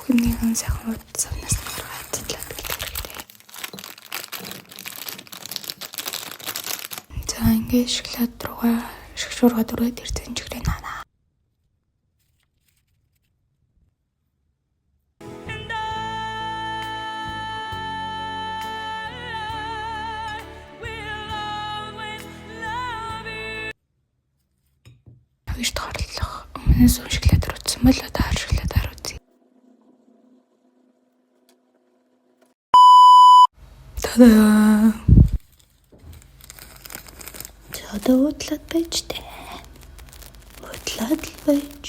Хүнийхэн сайхан удсанаас гаргаад цэцлээд хэрэгтэй. За ингээд шоколад руугаа шгшуургаад өрөөд ирсэн чигрээ наана. Хойш тоорлох. Өмнөөс шоколад рууцсан бол одоо шоколадаар үзье. Та-да! Одоо утлаад байж тээ. Утлаад л байж.